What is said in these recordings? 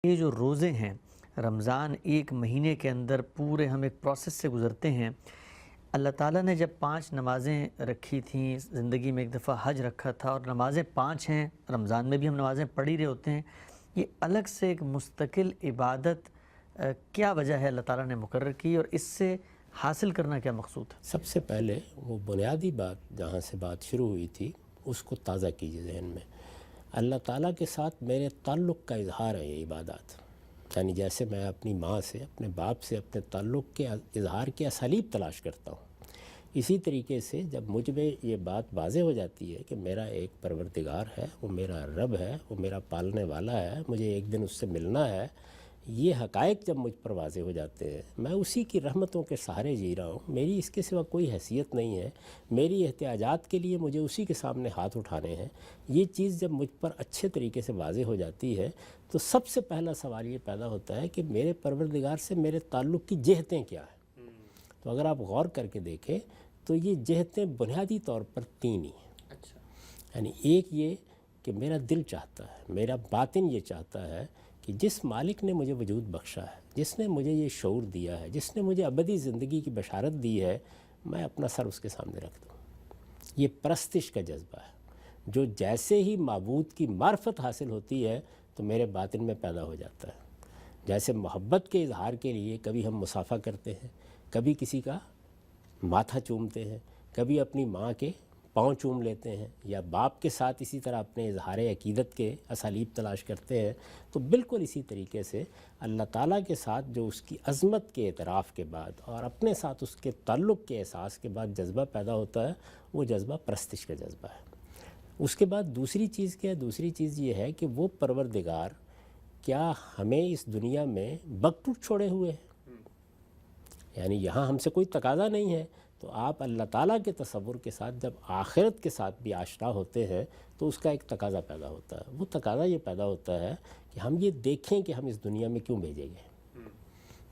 یہ جو روزے ہیں رمضان ایک مہینے کے اندر پورے ہم ایک پروسیس سے گزرتے ہیں۔ اللہ تعالیٰ نے جب 5 نمازیں رکھی تھیں زندگی میں، ایک دفعہ حج رکھا تھا، اور نمازیں 5 ہیں، رمضان میں بھی ہم نمازیں پڑھ ہی رہے ہوتے ہیں۔ یہ الگ سے ایک مستقل عبادت کیا وجہ ہے اللہ تعالیٰ نے مقرر کی، اور اس سے حاصل کرنا کیا مقصود ہے؟ سب سے پہلے وہ بنیادی بات جہاں سے بات شروع ہوئی تھی اس کو تازہ کیجیے ذہن میں۔ اللہ تعالیٰ کے ساتھ میرے تعلق کا اظہار ہے یہ عبادات، یعنی جیسے میں اپنی ماں سے، اپنے باپ سے اپنے تعلق کے اظہار کے اسالیب تلاش کرتا ہوں، اسی طریقے سے جب مجھ میں یہ بات واضح ہو جاتی ہے کہ میرا ایک پروردگار ہے، وہ میرا رب ہے، وہ میرا پالنے والا ہے، مجھے ایک دن اس سے ملنا ہے، یہ حقائق جب مجھ پر واضح ہو جاتے ہیں، میں اسی کی رحمتوں کے سہارے جی رہا ہوں، میری اس کے سوا کوئی حیثیت نہیں ہے، میری احتیاجات کے لیے مجھے اسی کے سامنے ہاتھ اٹھانے ہیں، یہ چیز جب مجھ پر اچھے طریقے سے واضح ہو جاتی ہے تو سب سے پہلا سوال یہ پیدا ہوتا ہے کہ میرے پروردگار سے میرے تعلق کی جہتیں کیا ہیں۔ تو اگر آپ غور کر کے دیکھیں تو یہ جہتیں بنیادی طور پر 3 ہی ہیں۔ یعنی ایک یہ کہ میرا دل چاہتا ہے، میرا باطن یہ چاہتا ہے کہ جس مالک نے مجھے وجود بخشا ہے، جس نے مجھے یہ شعور دیا ہے، جس نے مجھے ابدی زندگی کی بشارت دی ہے، میں اپنا سر اس کے سامنے رکھ دوں۔ یہ پرستش کا جذبہ ہے جو جیسے ہی معبود کی معرفت حاصل ہوتی ہے تو میرے باطن میں پیدا ہو جاتا ہے۔ جیسے محبت کے اظہار کے لیے کبھی ہم مصافحہ کرتے ہیں، کبھی کسی کا ماتھا چومتے ہیں، کبھی اپنی ماں کے پاؤں چوم لیتے ہیں، یا باپ کے ساتھ اسی طرح اپنے اظہار عقیدت کے اسالیب تلاش کرتے ہیں، تو بالکل اسی طریقے سے اللہ تعالیٰ کے ساتھ جو اس کی عظمت کے اعتراف کے بعد اور اپنے ساتھ اس کے تعلق کے احساس کے بعد جذبہ پیدا ہوتا ہے، وہ جذبہ پرستش کا جذبہ ہے۔ اس کے بعد دوسری چیز کیا ہے؟ دوسری چیز یہ ہے کہ وہ پروردگار کیا ہمیں اس دنیا میں بکٹوٹ چھوڑے ہوئے ہیں؟ یعنی یہاں ہم سے کوئی تقاضا نہیں ہے، تو آپ اللہ تعالیٰ کے تصور کے ساتھ جب آخرت کے ساتھ بھی آشنا ہوتے ہیں تو اس کا ایک تقاضا پیدا ہوتا ہے۔ وہ تقاضا یہ پیدا ہوتا ہے کہ ہم یہ دیکھیں کہ ہم اس دنیا میں کیوں بھیجے گئے۔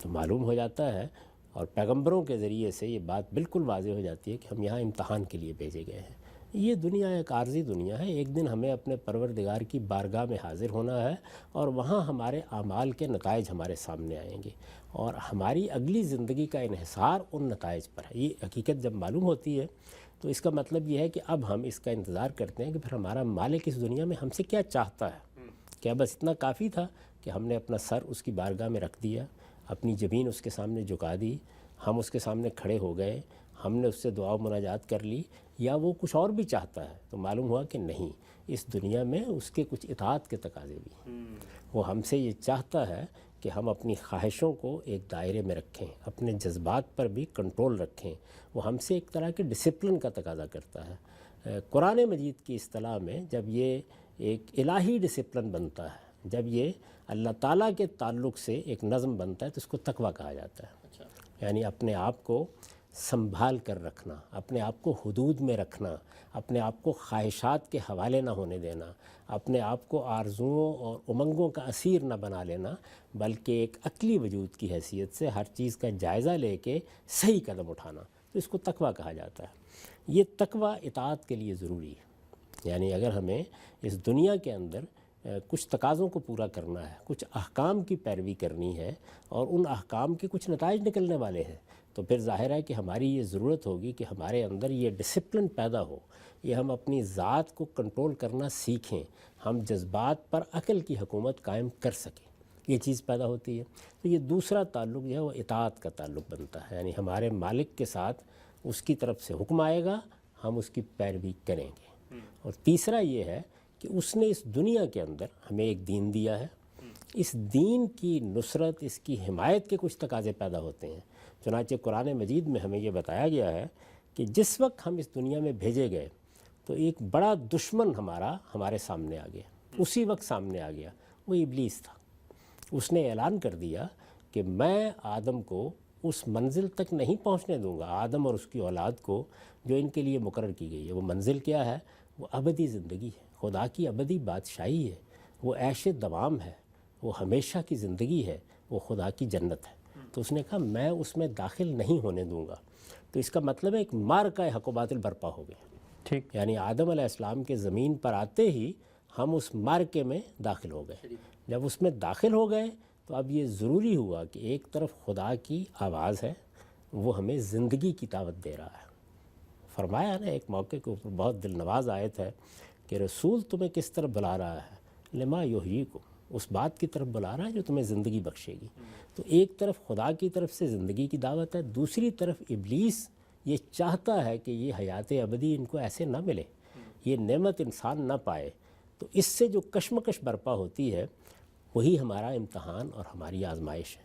تو معلوم ہو جاتا ہے اور پیغمبروں کے ذریعے سے یہ بات بالکل واضح ہو جاتی ہے کہ ہم یہاں امتحان کے لیے بھیجے گئے ہیں۔ یہ دنیا ایک عارضی دنیا ہے، ایک دن ہمیں اپنے پروردگار کی بارگاہ میں حاضر ہونا ہے، اور وہاں ہمارے اعمال کے نتائج ہمارے سامنے آئیں گے، اور ہماری اگلی زندگی کا انحصار ان نتائج پر ہے۔ یہ حقیقت جب معلوم ہوتی ہے تو اس کا مطلب یہ ہے کہ اب ہم اس کا انتظار کرتے ہیں کہ پھر ہمارا مالک اس دنیا میں ہم سے کیا چاہتا ہے۔ کیا بس اتنا کافی تھا کہ ہم نے اپنا سر اس کی بارگاہ میں رکھ دیا، اپنی جبین اس کے سامنے جھکا دی، ہم اس کے سامنے کھڑے ہو گئے، ہم نے اس سے دعا و مناجات کر لی، یا وہ کچھ اور بھی چاہتا ہے؟ تو معلوم ہوا کہ نہیں، اس دنیا میں اس کے کچھ اطاعت کے تقاضے بھی ہیں۔ وہ ہم سے یہ چاہتا ہے کہ ہم اپنی خواہشوں کو ایک دائرے میں رکھیں، اپنے جذبات پر بھی کنٹرول رکھیں۔ وہ ہم سے ایک طرح کے ڈسپلن کا تقاضا کرتا ہے۔ قرآن مجید کی اصطلاح میں جب یہ ایک الہی ڈسپلن بنتا ہے، جب یہ اللہ تعالیٰ کے تعلق سے ایک نظم بنتا ہے، تو اس کو تقویٰ کہا جاتا ہے۔ یعنی اپنے آپ کو سنبھال کر رکھنا، اپنے آپ کو حدود میں رکھنا، اپنے آپ کو خواہشات کے حوالے نہ ہونے دینا، اپنے آپ کو آرزوؤں اور امنگوں کا اسیر نہ بنا لینا، بلکہ ایک عقلی وجود کی حیثیت سے ہر چیز کا جائزہ لے کے صحیح قدم اٹھانا، تو اس کو تقویٰ کہا جاتا ہے۔ یہ تقویٰ اطاعت کے لیے ضروری ہے۔ یعنی اگر ہمیں اس دنیا کے اندر کچھ تقاضوں کو پورا کرنا ہے، کچھ احکام کی پیروی کرنی ہے، اور ان احکام کے کچھ نتائج نکلنے والے ہیں، تو پھر ظاہر ہے کہ ہماری یہ ضرورت ہوگی کہ ہمارے اندر یہ ڈسپلن پیدا ہو، یہ ہم اپنی ذات کو کنٹرول کرنا سیکھیں، ہم جذبات پر عقل کی حکومت قائم کر سکیں، یہ چیز پیدا ہوتی ہے۔ تو یہ دوسرا تعلق جو ہے وہ اطاعت کا تعلق بنتا ہے، یعنی ہمارے مالک کے ساتھ اس کی طرف سے حکم آئے گا، ہم اس کی پیروی کریں گے۔ اور تیسرا یہ ہے کہ اس نے اس دنیا کے اندر ہمیں ایک دین دیا ہے، اس دین کی نصرت، اس کی حمایت کے کچھ تقاضے پیدا ہوتے ہیں۔ چنانچہ قرآن مجید میں ہمیں یہ بتایا گیا ہے کہ جس وقت ہم اس دنیا میں بھیجے گئے تو ایک بڑا دشمن ہمارے سامنے آ گیا، اسی وقت سامنے آ گیا، وہ ابلیس تھا۔ اس نے اعلان کر دیا کہ میں آدم کو اس منزل تک نہیں پہنچنے دوں گا، آدم اور اس کی اولاد کو، جو ان کے لیے مقرر کی گئی ہے۔ وہ منزل کیا ہے؟ وہ ابدی زندگی ہے، خدا کی ابدی بادشاہی ہے، وہ عیش دوام ہے، وہ ہمیشہ کی زندگی ہے، وہ خدا کی جنت ہے۔ تو اس نے کہا میں اس میں داخل نہیں ہونے دوں گا۔ تو اس کا مطلب ہے ایک مار کا حق و باطل برپا ہو گیا۔ ٹھیک، یعنی آدم علیہ السلام کے زمین پر آتے ہی ہم اس معرکے میں داخل ہو گئے۔ جب اس میں داخل ہو گئے تو اب یہ ضروری ہوا کہ ایک طرف خدا کی آواز ہے، وہ ہمیں زندگی کی دعوت دے رہا ہے۔ فرمایا نا ایک موقع کے اوپر بہت دل نواز آیت ہے کہ رسول تمہیں کس طرف بلا رہا ہے، لما یحییکم، اس بات کی طرف بلا رہا ہے جو تمہیں زندگی بخشے گی۔ تو ایک طرف خدا کی طرف سے زندگی کی دعوت ہے، دوسری طرف ابلیس یہ چاہتا ہے کہ یہ حیات ابدی ان کو ایسے نہ ملے، یہ نعمت انسان نہ پائے۔ تو اس سے جو کشمکش برپا ہوتی ہے وہی ہمارا امتحان اور ہماری آزمائش ہے۔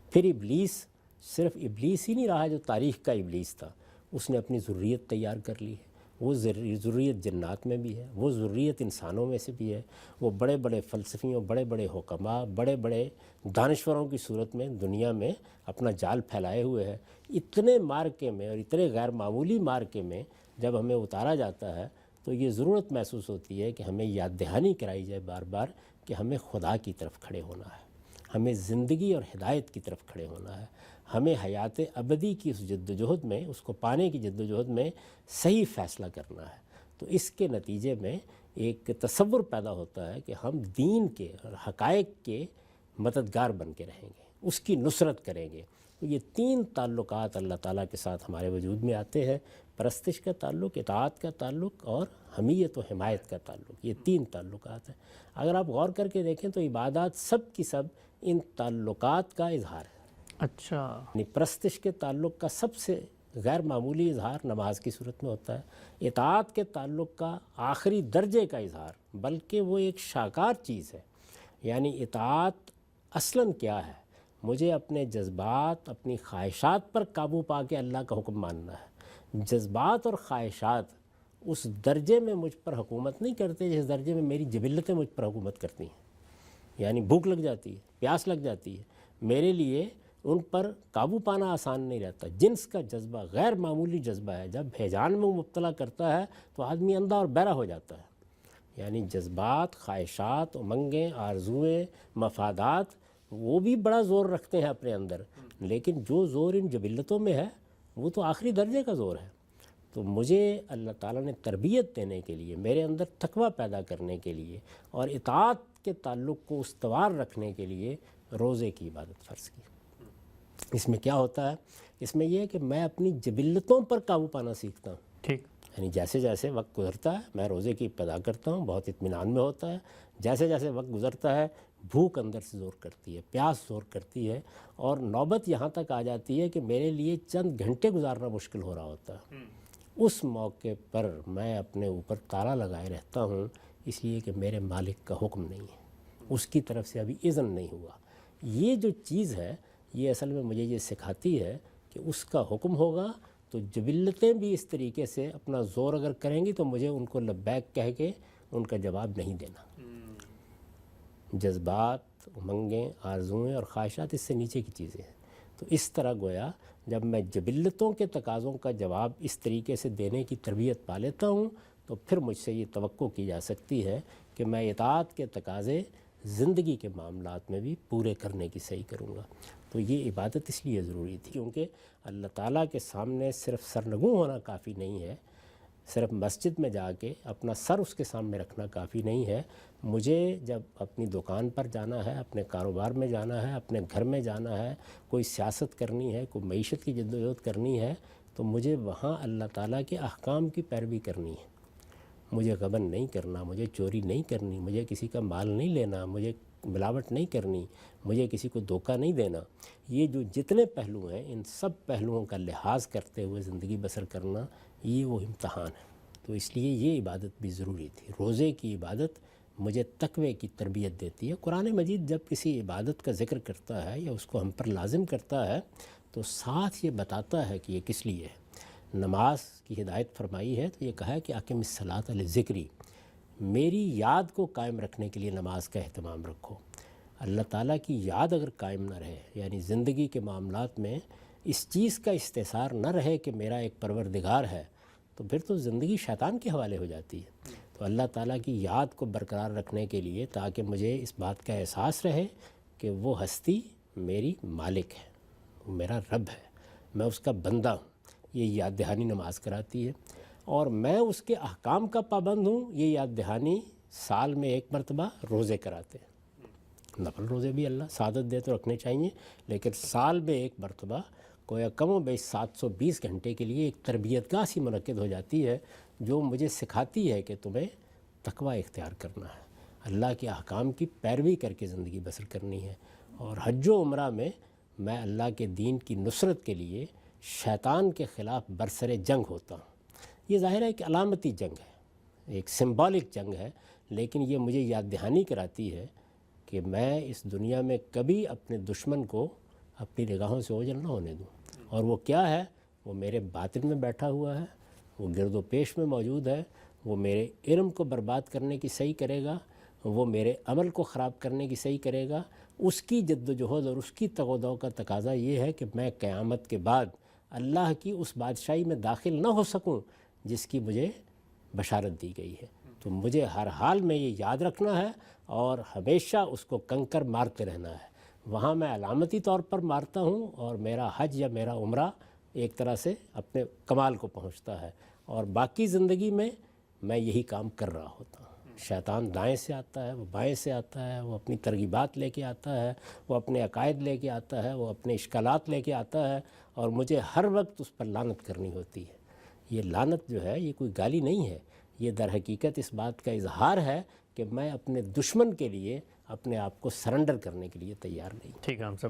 پھر ابلیس صرف ابلیس ہی نہیں رہا جو تاریخ کا ابلیس تھا، اس نے اپنی ذریت تیار کر لی ہے۔ وہ ذریت جنات میں بھی ہے، وہ ذریت انسانوں میں سے بھی ہے۔ وہ بڑے بڑے فلسفیوں، بڑے بڑے حکماء، بڑے بڑے دانشوروں کی صورت میں دنیا میں اپنا جال پھیلائے ہوئے ہے۔ اتنے مارکے میں اور اتنے غیر معمولی مارکے میں جب ہمیں اتارا جاتا ہے تو یہ ضرورت محسوس ہوتی ہے کہ ہمیں یاد دہانی کرائی جائے بار بار کہ ہمیں خدا کی طرف کھڑے ہونا ہے، ہمیں زندگی اور ہدایت کی طرف کھڑے ہونا ہے، ہمیں حیات ابدی کی اس جد و جہد میں، اس کو پانے کی جد و جہد میں صحیح فیصلہ کرنا ہے۔ تو اس کے نتیجے میں ایک تصور پیدا ہوتا ہے کہ ہم دین کے اور حقائق کے مددگار بن کے رہیں گے، اس کی نصرت کریں گے۔ تو یہ تین تعلقات اللہ تعالیٰ کے ساتھ ہمارے وجود میں آتے ہیں، پرستش کا تعلق، اطاعت کا تعلق اور حمیت و حمایت کا تعلق۔ یہ تین تعلقات ہیں۔ اگر آپ غور کر کے دیکھیں تو عبادات سب کی سب ان تعلقات کا اظہار ہے۔ اچھا، یعنی پرستش کے تعلق کا سب سے غیر معمولی اظہار نماز کی صورت میں ہوتا ہے، اطاعت کے تعلق کا آخری درجے کا اظہار، بلکہ وہ ایک شاکار چیز ہے۔ یعنی اطاعت اصلاً کیا ہے؟ مجھے اپنے جذبات، اپنی خواہشات پر قابو پا کے اللہ کا حکم ماننا ہے۔ جذبات اور خواہشات اس درجے میں مجھ پر حکومت نہیں کرتے جس درجے میں میری جبلتیں مجھ پر حکومت کرتی ہیں۔ یعنی بھوک لگ جاتی ہے، پیاس لگ جاتی ہے، میرے لیے ان پر قابو پانا آسان نہیں رہتا۔ جنس کا جذبہ غیر معمولی جذبہ ہے، جب ہیجان میں وہ مبتلا کرتا ہے تو آدمی اندھا اور بہرا ہو جاتا ہے۔ یعنی جذبات، خواہشات، امنگیں، آرزوئیں، مفادات وہ بھی بڑا زور رکھتے ہیں اپنے اندر، لیکن جو زور ان جبلتوں میں ہے وہ تو آخری درجے کا زور ہے۔ تو مجھے اللہ تعالیٰ نے تربیت دینے کے لیے، میرے اندر تقویٰ پیدا کرنے کے لیے اور اطاعت کے تعلق کو استوار رکھنے کے لیے روزے کی عبادت فرض کی۔ اس میں کیا ہوتا ہے؟ اس میں یہ ہے کہ میں اپنی جبلتوں پر قابو پانا سیکھتا ہوں۔ ٹھیک، یعنی جیسے جیسے وقت گزرتا ہے میں روزے کی ابتدا کرتا ہوں، بہت اطمینان میں ہوتا ہے۔ جیسے جیسے وقت گزرتا ہے بھوک اندر سے زور کرتی ہے، پیاس زور کرتی ہے، اور نوبت یہاں تک آ جاتی ہے کہ میرے لیے چند گھنٹے گزارنا مشکل ہو رہا ہوتا ہے۔ اس موقع پر میں اپنے اوپر تالا لگائے رہتا ہوں، اس لیے کہ میرے مالک کا حکم نہیں ہے، اس کی طرف سے ابھی اذن نہیں ہوا۔ یہ جو چیز ہے یہ اصل میں مجھے یہ سکھاتی ہے کہ اس کا حکم ہوگا تو جبلتیں بھی اس طریقے سے اپنا زور اگر کریں گی تو مجھے ان کو لبیک کہہ کے ان کا جواب نہیں دینا۔ جذبات، امنگیں، آرزوئیں اور خواہشات اس سے نیچے کی چیزیں ہیں۔ تو اس طرح گویا جب میں جبلتوں کے تقاضوں کا جواب اس طریقے سے دینے کی تربیت پا لیتا ہوں تو پھر مجھ سے یہ توقع کی جا سکتی ہے کہ میں اطاعت کے تقاضے زندگی کے معاملات میں بھی پورے کرنے کی صحیح کروں گا۔ تو یہ عبادت اس لیے ضروری تھی کیونکہ اللہ تعالیٰ کے سامنے صرف سرنگوں ہونا کافی نہیں ہے، صرف مسجد میں جا کے اپنا سر اس کے سامنے رکھنا کافی نہیں ہے۔ مجھے جب اپنی دکان پر جانا ہے، اپنے کاروبار میں جانا ہے، اپنے گھر میں جانا ہے، کوئی سیاست کرنی ہے، کوئی معیشت کی جدوجہد کرنی ہے، تو مجھے وہاں اللہ تعالیٰ کے احکام کی پیروی کرنی ہے۔ مجھے غبن نہیں کرنا، مجھے چوری نہیں کرنی، مجھے کسی کا مال نہیں لینا، مجھے ملاوٹ نہیں کرنی، مجھے کسی کو دھوکہ نہیں دینا۔ یہ جو جتنے پہلو ہیں ان سب پہلوؤں کا لحاظ کرتے ہوئے زندگی بسر کرنا، یہ وہ امتحان ہے۔ تو اس لیے یہ عبادت بھی ضروری تھی۔ روزے کی عبادت مجھے تقوی کی تربیت دیتی ہے۔ قرآن مجید جب کسی عبادت کا ذکر کرتا ہے یا اس کو ہم پر لازم کرتا ہے تو ساتھ یہ بتاتا ہے کہ یہ کس لیے ہے۔ نماز کی ہدایت فرمائی ہے تو یہ کہا ہے کہ اقم الصلاۃ لذکری، میری یاد کو قائم رکھنے کے لیے نماز کا اہتمام رکھو۔ اللہ تعالیٰ کی یاد اگر قائم نہ رہے، یعنی زندگی کے معاملات میں اس چیز کا استحصار نہ رہے کہ میرا ایک پروردگار ہے، تو پھر تو زندگی شیطان کے حوالے ہو جاتی ہے۔ تو اللہ تعالیٰ کی یاد کو برقرار رکھنے کے لیے تاکہ مجھے اس بات کا احساس رہے کہ وہ ہستی میری مالک ہے، وہ میرا رب ہے، میں اس کا بندہ ہوں، یہ یاد دہانی نماز کراتی ہے۔ اور میں اس کے احکام کا پابند ہوں، یہ یاد دہانی سال میں ایک مرتبہ روزے کراتے ہیں. نفل روزے بھی اللہ سعادت دے تو رکھنے چاہیے، لیکن سال میں ایک مرتبہ کوئی کم و بیش 720 گھنٹے کے لیے ایک تربیت گاہ سی منعقد ہو جاتی ہے جو مجھے سکھاتی ہے کہ تمہیں تقوی اختیار کرنا ہے، اللہ کے احکام کی پیروی کر کے زندگی بسر کرنی ہے. اور حج و عمرہ میں اللہ کے دین کی نصرت کے لیے شیطان کے خلاف برسر جنگ ہوتا ہوں. یہ ظاہر ہے کہ علامتی جنگ ہے، ایک سمبولک جنگ ہے، لیکن یہ مجھے یاد دہانی کراتی ہے کہ میں اس دنیا میں کبھی اپنے دشمن کو اپنی نگاہوں سے اوجھل نہ ہونے دوں. اور وہ کیا ہے؟ وہ میرے باطن میں بیٹھا ہوا ہے، وہ گرد و پیش میں موجود ہے، وہ میرے علم کو برباد کرنے کی صحیح کرے گا، وہ میرے عمل کو خراب کرنے کی صحیح کرے گا. اس کی جد و جہد اور اس کی تغودو کا تقاضا یہ ہے کہ میں قیامت کے بعد اللہ کی اس بادشاہی میں داخل نہ ہو سکوں جس کی مجھے بشارت دی گئی ہے. تو مجھے ہر حال میں یہ یاد رکھنا ہے اور ہمیشہ اس کو کنکر مارتے رہنا ہے. وہاں میں علامتی طور پر مارتا ہوں اور میرا حج یا میرا عمرہ ایک طرح سے اپنے کمال کو پہنچتا ہے، اور باقی زندگی میں یہی کام کر رہا ہوتا ہوں. شیطان دائیں سے آتا ہے، وہ بائیں سے آتا ہے، وہ اپنی ترغیبات لے کے آتا ہے، وہ اپنے عقائد لے کے آتا ہے، وہ اپنے اشکالات لے کے آتا ہے، اور مجھے ہر وقت اس پر لعنت کرنی ہوتی ہے. یہ لعنت جو ہے یہ کوئی گالی نہیں ہے، یہ در حقیقت اس بات کا اظہار ہے کہ میں اپنے دشمن کے لیے اپنے آپ کو سرنڈر کرنے کے لیے تیار نہیں. ٹھیک ہے ہم سب